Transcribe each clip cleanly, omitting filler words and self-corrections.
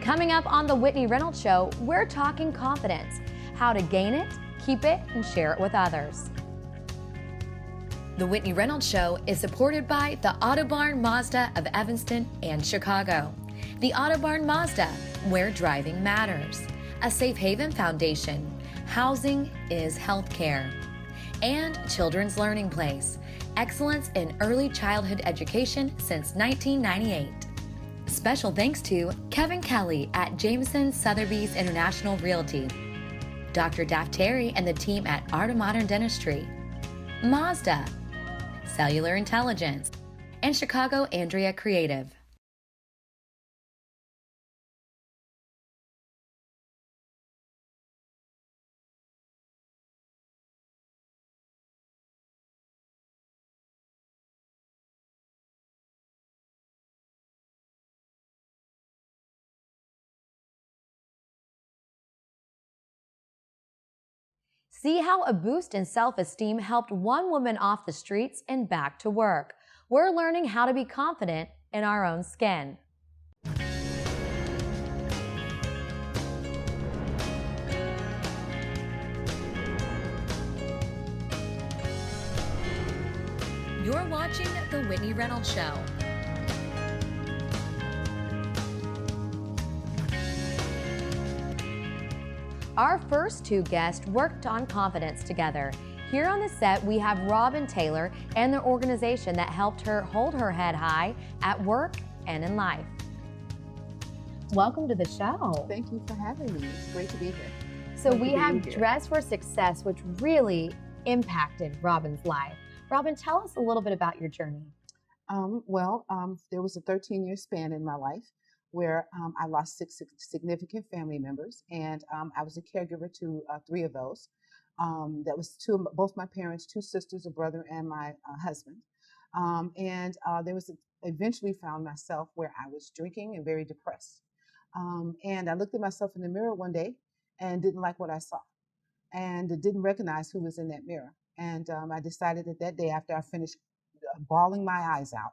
Coming up on The Whitney Reynolds Show, we're talking confidence, how to gain it, keep it, and share it with others. The Whitney Reynolds Show is supported by the Autobarn Mazda of Evanston and Chicago. The Autobarn Mazda, where driving matters. A Safe Haven Foundation. Housing is healthcare. And Children's Learning Place. Excellence in early childhood education since 1998. Special thanks to Kevin Kelly at Jameson Sotheby's International Realty, Dr. Daft Terry and the team at Art of Modern Dentistry, Mazda, Cellular Intelligence, and Chicago Andrea Creative. See how a boost in self-esteem helped one woman off the streets and back to work. We're learning how to be confident in our own skin. You're watching The Whitney Reynolds Show. Our first two guests worked on confidence together. Here on the set, we have Robin Taylor and the organization that helped her hold her head high at work and in life. Welcome to the show. Thank you for having me. It's great to be here. So we have Dress for Success, which really impacted Robin's life. Robin, tell us a little bit about your journey. There was a 13-year span in my life where I lost six significant family members, and I was a caregiver to three of those. That was both my parents, two sisters, a brother, and my husband. Eventually found myself where I was drinking and very depressed. And I looked at myself in the mirror one day and didn't like what I saw, and didn't recognize who was in that mirror. And I decided that day, after I finished bawling my eyes out,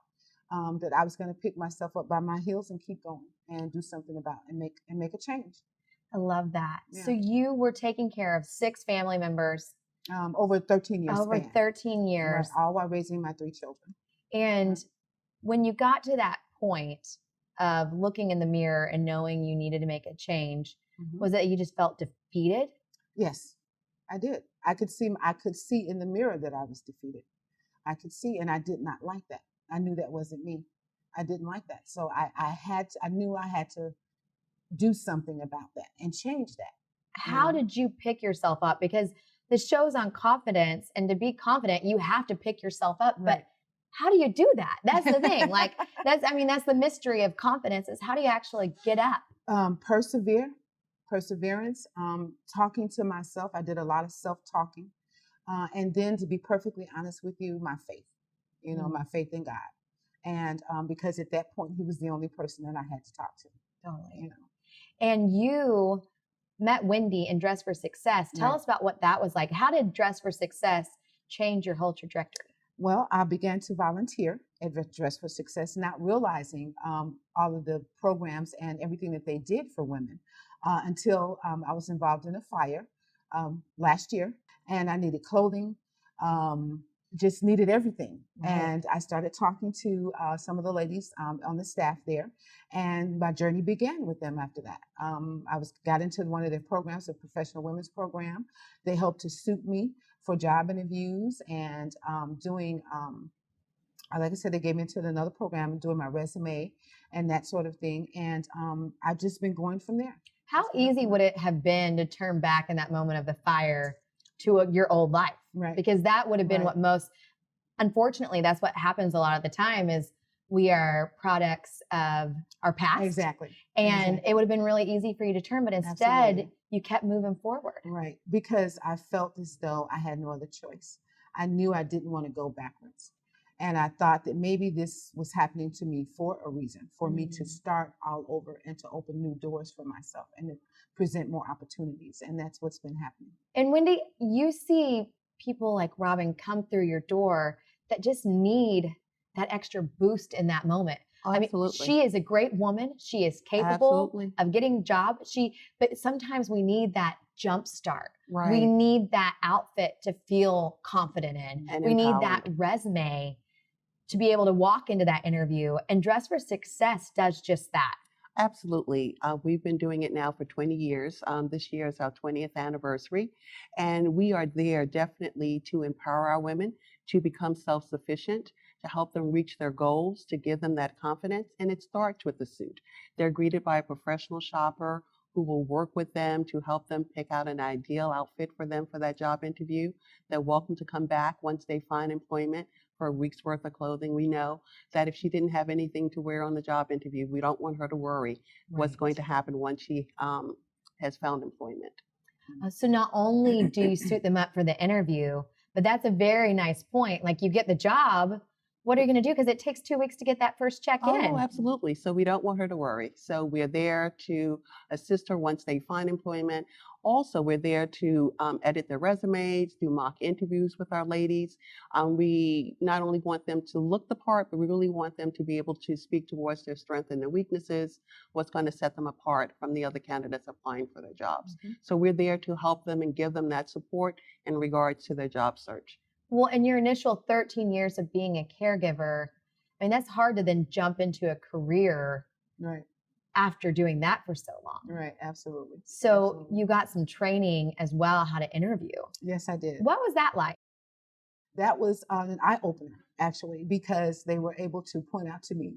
that I was going to pick myself up by my heels and keep going and do something about it and make a change. I love that. Yeah. So you were taking care of six family members over 13 years. Over span. 13 years. Right, all while raising my three children. And when you got to that point of looking in the mirror and knowing you needed to make a change, was it you just felt defeated? Yes, I did. I could see in the mirror that I was defeated. I could see, and I did not like that. I knew that wasn't me. I didn't like that. So I knew I had to do something about that and change that. How did you pick yourself up? Because the show's on confidence, and to be confident, you have to pick yourself up. Right. But how do you do that? That's the thing. That's the mystery of confidence, is how do you actually get up? Perseverance, talking to myself. I did a lot of self-talking. And then, to be perfectly honest with you, my faith. My faith in God. And because at that point, he was the only person that I had to talk to. Totally. And you met Wendy in Dress for Success. Tell us about what that was like. How did Dress for Success change your whole trajectory? Well, I began to volunteer at Dress for Success, not realizing all of the programs and everything that they did for women until I was involved in a fire last year, and I needed clothing. Just needed everything. Right. And I started talking to some of the ladies on the staff there, and my journey began with them after that. I got into one of their programs, a professional women's program. They helped to suit me for job interviews and doing, like I said, they gave me into another program and doing my resume and that sort of thing. And I've just been going from there. How easy would it have been to turn back in that moment of the fire to your old life? Right. Because that would have been what unfortunately, that's what happens a lot of the time, is we are products of our past. Exactly. And it would have been really easy for you to turn, but instead you kept moving forward. Right. Because I felt as though I had no other choice. I knew I didn't want to go backwards. And I thought that maybe this was happening to me for a reason, for me to start all over and to open new doors for myself and to present more opportunities. And that's what's been happening. And Wendy, you see people like Robin come through your door that just need that extra boost in that moment. Oh, I mean, absolutely. she is a great woman. She is capable Absolutely. of getting a job. But sometimes we need that jump start. Right. We need that outfit to feel confident in. And we need that empowered. resume to be able to walk into that interview. And Dress for Success does just that. Absolutely. We've been doing it now for 20 years. This year is our 20th anniversary. And we are there definitely to empower our women to become self-sufficient, to help them reach their goals, to give them that confidence. And it starts with the suit. They're greeted by a professional shopper who will work with them to help them pick out an ideal outfit for them for that job interview. They're welcome to come back once they find employment for a week's worth of clothing. We know that if she didn't have anything to wear on the job interview, we don't want her to worry what's going to happen once she has found employment. So not only do you suit them up for the interview, but that's a very nice point. Like, you get the job, what are you going to do? Because it takes 2 weeks to get that first check in. Oh, absolutely. So we don't want her to worry. So we're there to assist her once they find employment. Also, we're there to edit their resumes, do mock interviews with our ladies. We not only want them to look the part, but we really want them to be able to speak towards their strengths and their weaknesses, what's going to set them apart from the other candidates applying for their jobs. Mm-hmm. So we're there to help them and give them that support in regards to their job search. Well, in your initial 13 years of being a caregiver, I mean, that's hard to then jump into a career after doing that for so long. Right, absolutely. So Absolutely. you got some training as well, how to interview. Yes, I did. What was that like? That was an eye-opener, actually, because they were able to point out to me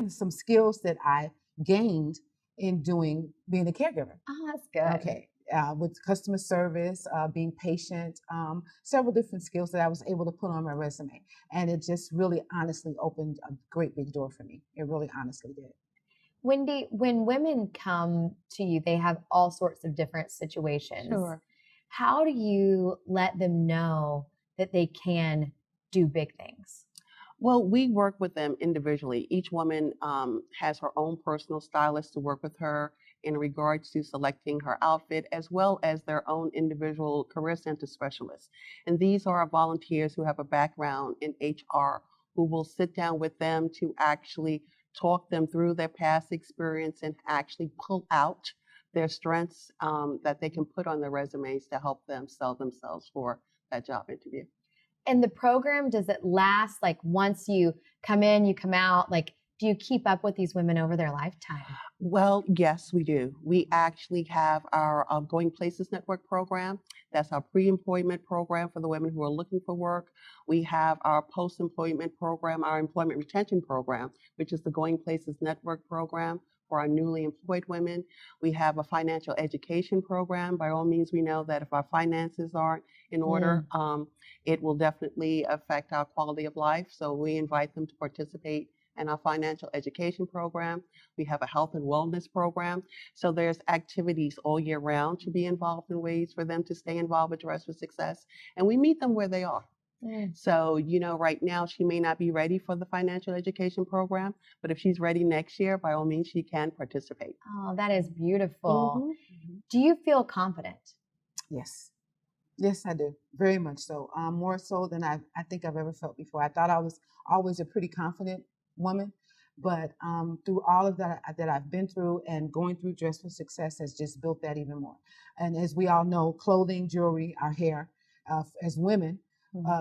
some skills that I gained in being a caregiver. Oh, that's good. Okay. With customer service, being patient, several different skills that I was able to put on my resume. And it just really honestly opened a great big door for me. It really honestly did. Wendy, when women come to you, they have all sorts of different situations. Sure. How do you let them know that they can do big things? Well, we work with them individually. Each woman has her own personal stylist to work with her in regards to selecting her outfit, as well as their own individual career center specialists. And these are our volunteers who have a background in HR, who will sit down with them to actually talk them through their past experience and actually pull out their strengths that they can put on their resumes to help them sell themselves for that job interview. And the program, does it last, like, once you come in, you come out? Like, do you keep up with these women over their lifetime? Well, yes, we do. We actually have our Going Places Network program. That's our pre-employment program for the women who are looking for work. We have our post-employment program, our employment retention program, which is the Going Places Network program for our newly employed women. We have a financial education program. By all means, we know that if our finances aren't in order, it will definitely affect our quality of life. So we invite them to participate in our financial education program. We have a health and wellness program. So there's activities all year round to be involved in, ways for them to stay involved with Dress for Success. And we meet them where they are. So, right now she may not be ready for the financial education program, but if she's ready next year, by all means, she can participate. Oh, that is beautiful. Mm-hmm. Do you feel confident? Yes. Yes, I do. Very much so. More so than I think I've ever felt before. I thought I was always a pretty confident woman, but through all of that I've been through, and going through Dress for Success has just built that even more. And as we all know, clothing, jewelry, our hair, as women,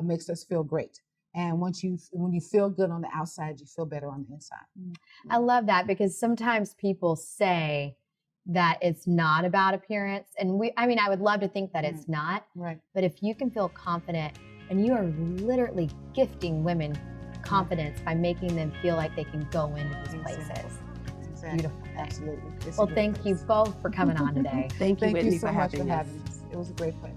makes us feel great. And when you feel good on the outside, you feel better on the inside. I love that, because sometimes people say that it's not about appearance. And I would love to think that it's not. Right. But if you can feel confident, and you are literally gifting women confidence by making them feel like they can go into these places. Exactly. Beautiful. Absolutely. Well, thank you both for coming on today. Thank you, Whitney, so for much having for us. having us. It was a great pleasure.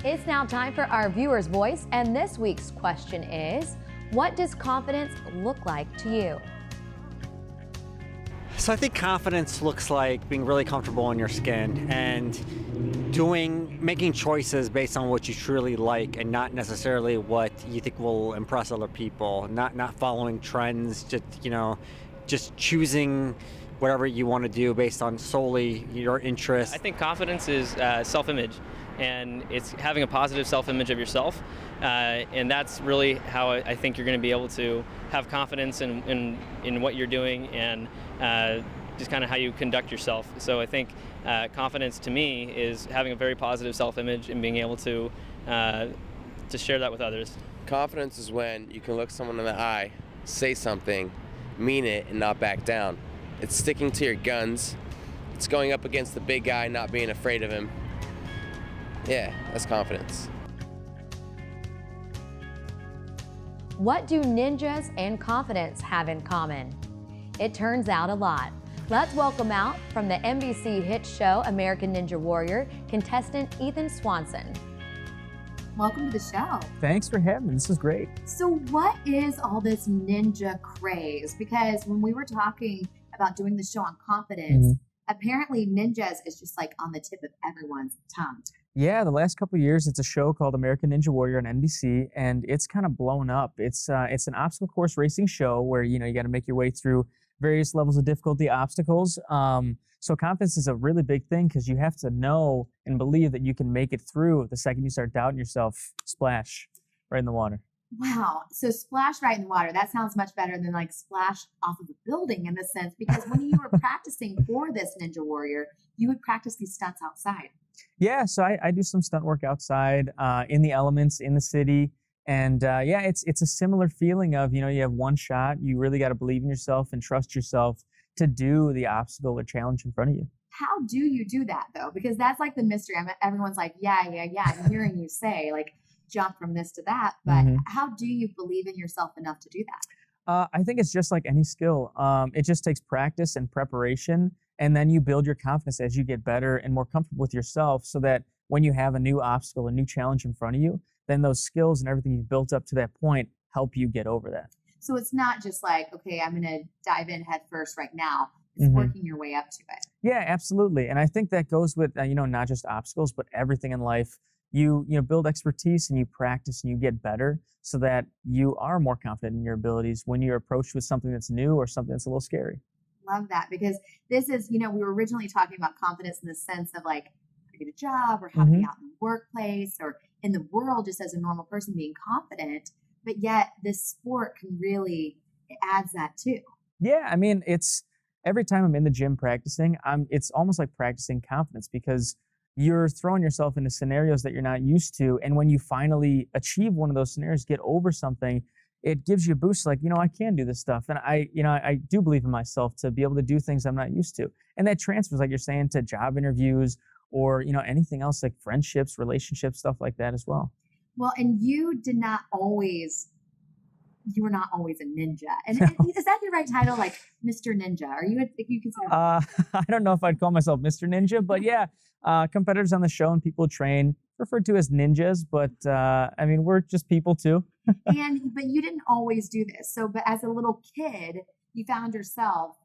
It's now time for our viewer's voice, and this week's question is, what does confidence look like to you? So I think confidence looks like being really comfortable in your skin and making choices based on what you truly like, and not necessarily what you think will impress other people. Not following trends, just choosing whatever you want to do based on solely your interests. I think confidence is self-image. and it's having a positive self-image of yourself, and that's really how I think you're going to be able to have confidence in what you're doing, and just kind of how you conduct yourself. So I think confidence to me is having a very positive self-image and being able to share that with others. Confidence is when you can look someone in the eye, say something, mean it, and not back down. It's sticking to your guns. It's going up against the big guy, not being afraid of him. Yeah, that's confidence. What do ninjas and confidence have in common? It turns out a lot. Let's welcome out from the NBC hit show American Ninja Warrior, contestant Ethan Swanson. Welcome to the show. Thanks for having me. This is great. So what is all this ninja craze? Because when we were talking about doing the show on confidence, apparently ninjas is just like on the tip of everyone's tongue. Yeah, the last couple of years, it's a show called American Ninja Warrior on NBC, and it's kind of blown up. It's an obstacle course racing show where, you got to make your way through various levels of difficulty obstacles. So confidence is a really big thing because you have to know and believe that you can make it through. The second you start doubting yourself, splash right in the water. Wow. So splash right in the water. That sounds much better than like splash off of a building in the sense, because when you were practicing for this Ninja Warrior, you would practice these stunts outside. Yeah, so I do some stunt work outside in the elements in the city. And yeah, it's a similar feeling of, you have one shot. You really got to believe in yourself and trust yourself to do the obstacle or challenge in front of you. How do you do that though? Because that's like the mystery. Everyone's like, yeah. I'm hearing you say like jump from this to that, but how do you believe in yourself enough to do that? I think it's just like any skill. It just takes practice and preparation, and then you build your confidence as you get better and more comfortable with yourself, so that when you have a new obstacle, a new challenge in front of you, then those skills and everything you've built up to that point help you get over that. So it's not just like, okay, I'm going to dive in head first right now. It's working your way up to it. Yeah, absolutely. And I think that goes with, not just obstacles, but everything in life. You build expertise and you practice and you get better so that you are more confident in your abilities when you're approached with something that's new or something that's a little scary. Love that, because this is, we were originally talking about confidence in the sense of like, how to get a job or how to be out in the workplace or in the world just as a normal person being confident. But yet this sport can really, it adds that too. Yeah, I mean, it's every time I'm in the gym practicing, it's almost like practicing confidence, because you're throwing yourself into scenarios that you're not used to. And when you finally achieve one of those scenarios, get over something, it gives you a boost like, I can do this stuff. And I do believe in myself to be able to do things I'm not used to. And that transfers, like you're saying, to job interviews or, anything else like friendships, relationships, stuff like that as well. Well, and you were not always a ninja. And is that your right title? Like Mr. Ninja? Are you, if you consider? I don't know if I'd call myself Mr. Ninja, but yeah, competitors on the show and people who train referred to as ninjas, but we're just people too. But you didn't always do this. So, but as a little kid, you found yourself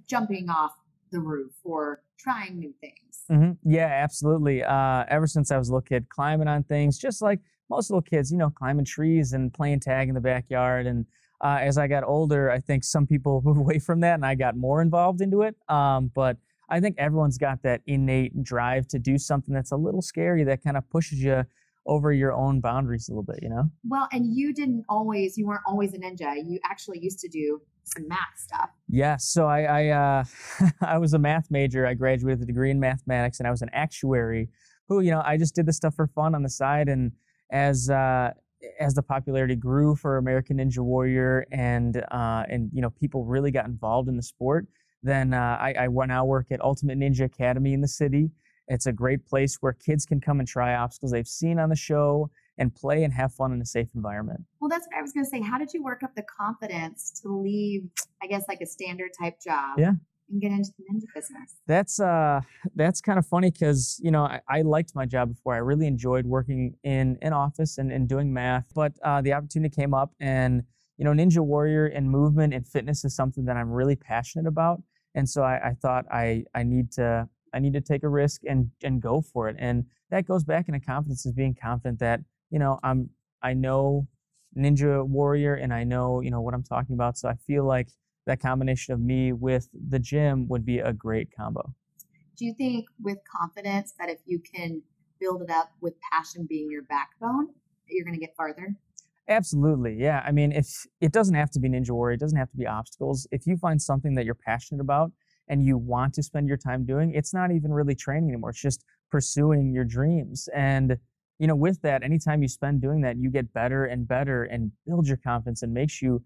jumping off the roof or trying new things. Yeah, absolutely. Ever since I was a little kid, climbing on things, just like most little kids, climbing trees and playing tag in the backyard. And as I got older, I think some people moved away from that and I got more involved into it. But I think everyone's got that innate drive to do something that's a little scary, that kind of pushes you over your own boundaries a little bit, Well, and you weren't always a ninja. You actually used to do some math stuff. Yeah, so I I was a math major. I graduated with a degree in mathematics, and I was an actuary who, I just did this stuff for fun on the side. And as the popularity grew for American Ninja Warrior and people really got involved in the sport, then I now work at Ultimate Ninja Academy in the city. It's a great place where kids can come and try obstacles they've seen on the show and play and have fun in a safe environment. Well, that's what I was going to say. How did you work up the confidence to leave, I guess, like a standard type job and get into the ninja business? That's kind of funny because, I liked my job before. I really enjoyed working in an office and doing math, but the opportunity came up and, Ninja Warrior and movement and fitness is something that I'm really passionate about. And so I thought I need to take a risk and go for it. And that goes back into confidence, is being confident that, I know Ninja Warrior and I know, what I'm talking about. So I feel like that combination of me with the gym would be a great combo. Do you think with confidence that if you can build it up with passion being your backbone, that you're going to get farther? Absolutely. Yeah. I mean, if it doesn't have to be Ninja Warrior, it doesn't have to be obstacles. If you find something that you're passionate about and you want to spend your time doing, it's not even really training anymore. It's just pursuing your dreams. And, with that, anytime you spend doing that, you get better and better and build your confidence and makes you,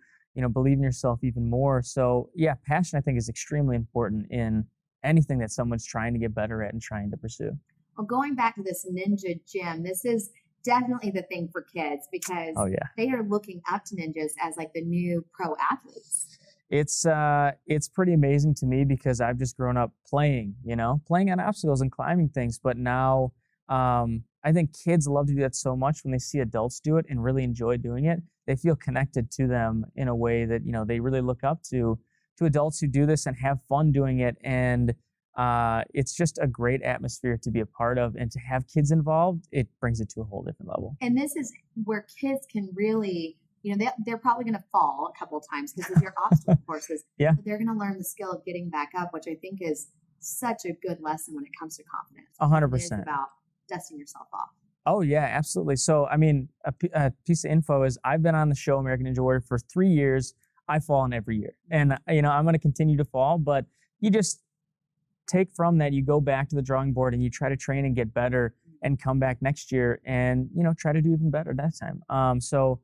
believe in yourself even more. So yeah, passion, I think, is extremely important in anything that someone's trying to get better at and trying to pursue. Well, going back to this ninja gym, this is definitely the thing for kids because Oh yeah. they are looking up to ninjas as like the new pro athletes. It's pretty amazing to me because I've just grown up playing on obstacles and climbing things. But now I think kids love to do that so much when they see adults do it and really enjoy doing it. They feel connected to them in a way that, they really look up to adults who do this and have fun doing it. And it's just a great atmosphere to be a part of, and to have kids involved, it brings it to a whole different level. And this is where kids can really, they're probably going to fall a couple of times because of your obstacle courses. Yeah. But they're going to learn the skill of getting back up, which I think is such a good lesson when it comes to confidence. 100%. It's about dusting yourself off. Oh yeah, absolutely. So, I mean, a piece of info is I've been on the show American Ninja Warrior for 3 years. I fall in every year, and I'm going to continue to fall, but you just take from that, you go back to the drawing board and you try to train and get better and come back next year and, try to do even better that time. So,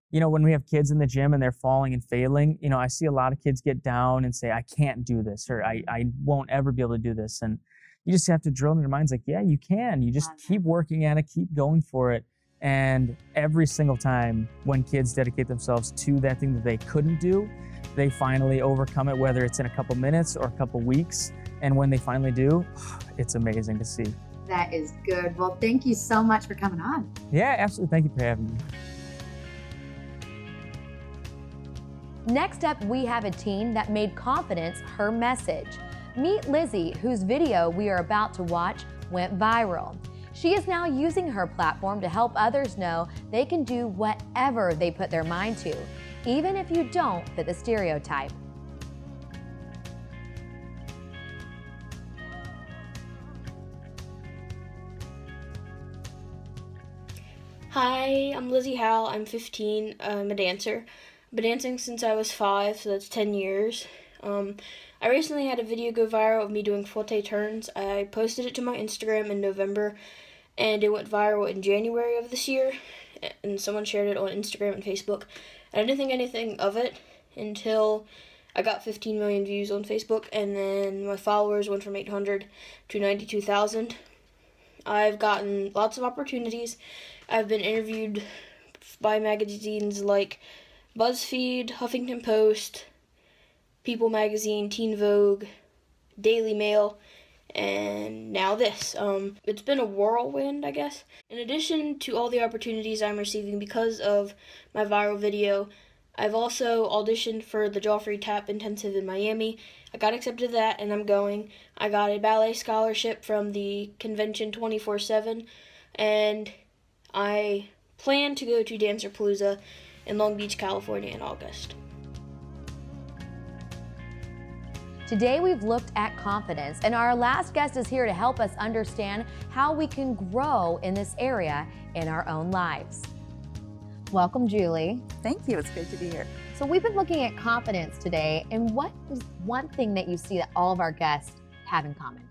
when we have kids in the gym and they're falling and failing, I see a lot of kids get down and say, I can't do this, or I won't ever be able to do this. And you just have to drill in their minds like, yeah, you can. You just keep working at it, keep going for it. And every single time when kids dedicate themselves to that thing that they couldn't do, they finally overcome it, whether it's in a couple minutes or a couple weeks. And when they finally do, it's amazing to see. That is good. Well, thank you so much for coming on. Yeah, absolutely. Thank you for having me. Next up, we have a teen that made confidence her message. Meet Lizzie, whose video we are about to watch went viral. She is now using her platform to help others know they can do whatever they put their mind to, even if you don't fit the stereotype. Hi, I'm Lizzie Howell. I'm 15. I'm a dancer. I've been dancing since I was 5, so that's 10 years. I recently had a video go viral of me doing forte turns. I posted it to my Instagram in November, and it went viral in January of this year, and someone shared it on Instagram and Facebook. And I didn't think anything of it until I got 15 million views on Facebook, and then my followers went from 800 to 92,000. I've gotten lots of opportunities. I've been interviewed by magazines like BuzzFeed, Huffington Post, People Magazine, Teen Vogue, Daily Mail, and now this. It's been a whirlwind, I guess. In addition to all the opportunities I'm receiving because of my viral video, I've also auditioned for the Joffrey Tap Intensive in Miami. I got accepted to that, and I'm going. I got a ballet scholarship from the convention 24/7, and I plan to go to Dancerpalooza in Long Beach, California in August. Today we've looked at confidence, and our last guest is here to help us understand how we can grow in this area in our own lives. Welcome, Julie. Thank you. It's great to be here. So we've been looking at confidence today, and what is one thing that you see that all of our guests have in common?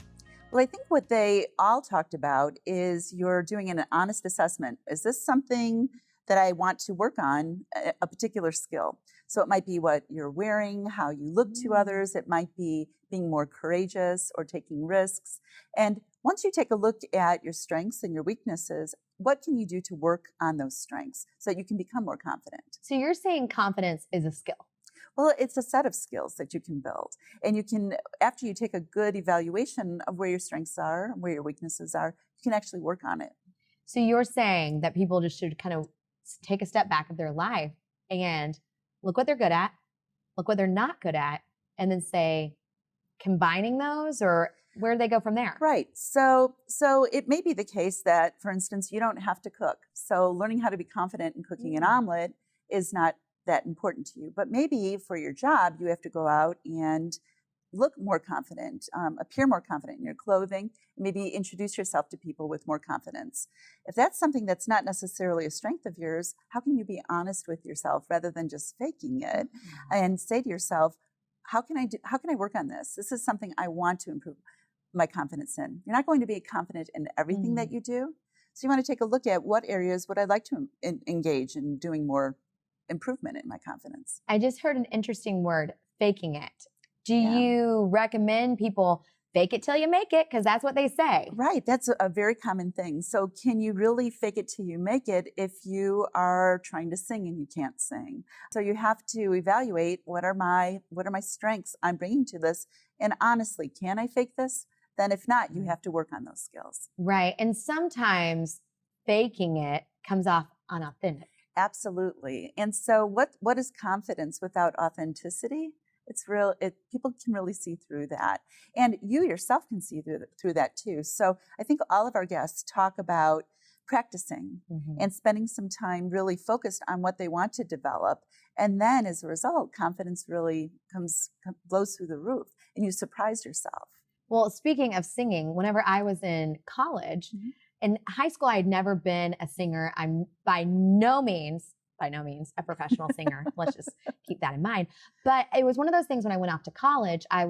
Well, I think what they all talked about is you're doing an honest assessment. Is this something that I want to work on, a particular skill? So it might be what you're wearing, how you look to others. It might be being more courageous or taking risks. And once you take a look at your strengths and your weaknesses, what can you do to work on those strengths so that you can become more confident? So you're saying confidence is a skill? Well, it's a set of skills that you can build. And you can, after you take a good evaluation of where your strengths are, where your weaknesses are, you can actually work on it. So you're saying that people just should kind of take a step back of their life and look what they're good at, look what they're not good at, and then say, combining those, or where do they go from there? Right. So it may be the case that, for instance, you don't have to cook. So learning how to be confident in cooking an omelet is not that important to you. But maybe for your job, you have to go out and look more confident, appear more confident in your clothing, maybe introduce yourself to people with more confidence. If that's something that's not necessarily a strength of yours, how can you be honest with yourself rather than just faking it and say to yourself, how can I work on this? This is something I want to improve my confidence in. You're not going to be confident in everything that you do. So you want to take a look at what areas would I like to engage in doing more improvement in my confidence. I just heard an interesting word, faking it. Do you recommend people fake it till you make it? Because that's what they say. Right. That's a very common thing. So can you really fake it till you make it if you are trying to sing and you can't sing? So you have to evaluate what are my strengths I'm bringing to this. And honestly, can I fake this? Then if not, you have to work on those skills. Right. And sometimes faking it comes off unauthentic. Absolutely. And so what is confidence without authenticity? It's real. People can really see through that. And you yourself can see through that too. So I think all of our guests talk about practicing and spending some time really focused on what they want to develop. And then as a result, confidence really blows through the roof and you surprise yourself. Well, speaking of singing, whenever I was in college, in high school, I had never been a singer. I'm by no means a professional singer. Let's just keep that in mind. But it was one of those things when I went off to college, I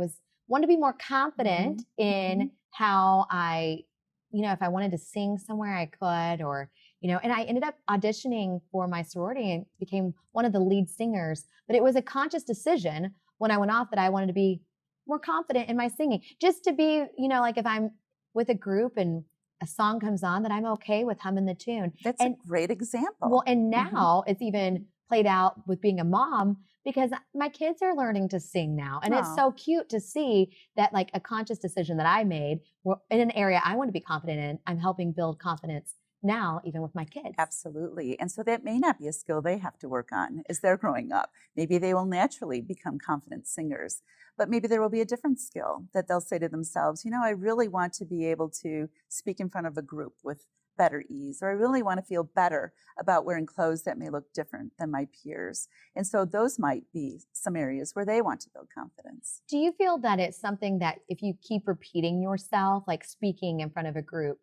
wanted to be more confident in how if I wanted to sing somewhere I could, or, and I ended up auditioning for my sorority and became one of the lead singers. But it was a conscious decision when I went off that I wanted to be more confident in my singing, just to be, like if I'm with a group and a song comes on, that I'm okay with humming the tune. That's a great example. Well, and now it's even played out with being a mom because my kids are learning to sing now. And it's so cute to see that, like, a conscious decision that I made in an area I want to be confident in, I'm helping build confidence now, even with my kids. Absolutely. And so that may not be a skill they have to work on as they're growing up. Maybe they will naturally become confident singers, but maybe there will be a different skill that they'll say to themselves, I really want to be able to speak in front of a group with better ease, or I really want to feel better about wearing clothes that may look different than my peers. And so those might be some areas where they want to build confidence. Do you feel that it's something that if you keep repeating yourself, like speaking in front of a group,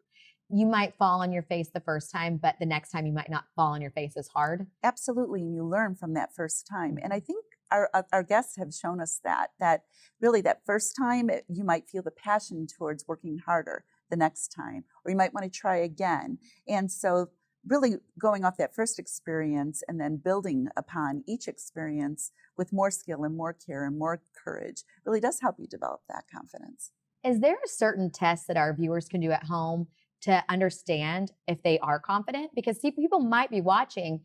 you might fall on your face the first time, but the next time you might not fall on your face as hard? Absolutely. And you learn from that first time. And I think our guests have shown us that really that first time you might feel the passion towards working harder the next time, or you might want to try again. And so really going off that first experience and then building upon each experience with more skill and more care and more courage really does help you develop that confidence. Is there a certain test that our viewers can do at home to understand if they are confident? Because people might be watching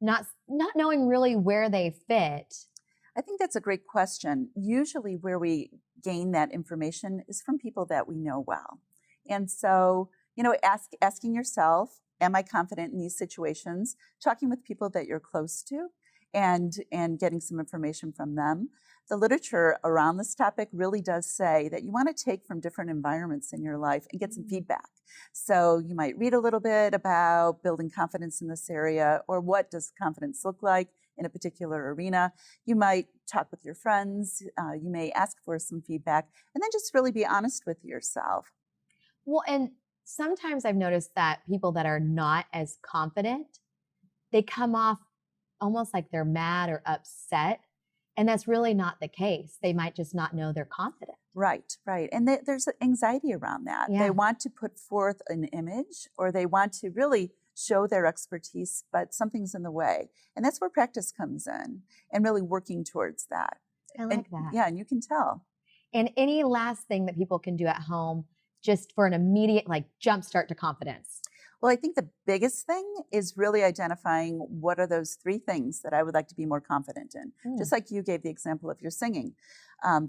not knowing really where they fit. I think that's a great question. Usually where we gain that information is from people that we know well. And so, asking yourself, am I confident in these situations? Talking with people that you're close to and getting some information from them. The literature around this topic really does say that you want to take from different environments in your life and get some feedback. So you might read a little bit about building confidence in this area, or what does confidence look like in a particular arena. You might talk with your friends. You may ask for some feedback, and then just really be honest with yourself. Well, and sometimes I've noticed that people that are not as confident, they come off almost like they're mad or upset. And that's really not the case. They might just not know they're confident. Right. And there's anxiety around that. Yeah. They want to put forth an image, or they want to really show their expertise, but something's in the way. And that's where practice comes in, and really working towards that. I like that. Yeah, and you can tell. And any last thing that people can do at home just for an immediate jump start to confidence? Well, I think the biggest thing is really identifying what are those three things that I would like to be more confident in. Just like you gave the example of your singing.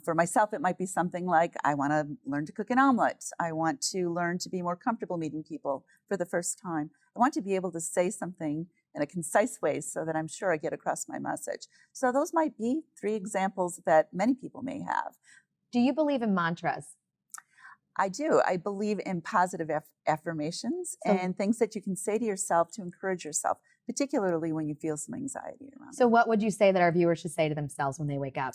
For myself, it might be something like, I want to learn to cook an omelet. I want to learn to be more comfortable meeting people for the first time. I want to be able to say something in a concise way so that I'm sure I get across my message. So those might be three examples that many people may have. Do you believe in mantras? I do. I believe in positive affirmations and things that you can say to yourself to encourage yourself, particularly when you feel some anxiety around. So what would you say that our viewers should say to themselves when they wake up?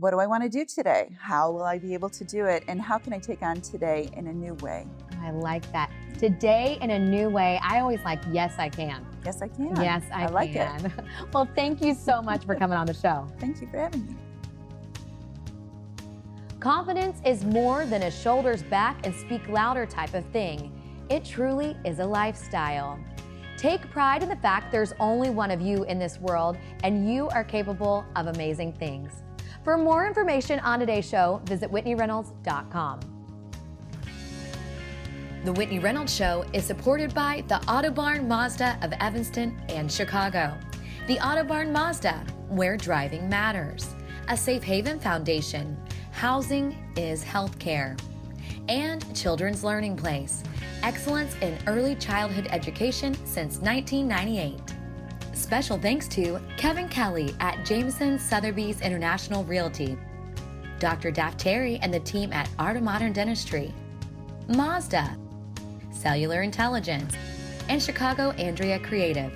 what do I want to do today? How will I be able to do it? And how can I take on today in a new way? I like that. Today in a new way. I always like, yes, I can. Yes, I can. Yes, I like can. it. Well, thank you so much for coming on the show. Thank you for having me. Confidence is more than a shoulders back and speak louder type of thing. It truly is a lifestyle. Take pride in the fact there's only one of you in this world, and you are capable of amazing things. For more information on today's show, visit WhitneyReynolds.com. The Whitney Reynolds Show is supported by the Autobarn Mazda of Evanston and Chicago. The Autobarn Mazda, where driving matters. A Safe Haven Foundation. Housing is healthcare. And Children's Learning Place. Excellence in early childhood education since 1998. Special thanks to Kevin Kelly at Jameson Sotheby's International Realty, Dr. Daft Terry and the team at Art of Modern Dentistry, Mazda, Cellular Intelligence, and Chicago Andrea Creative.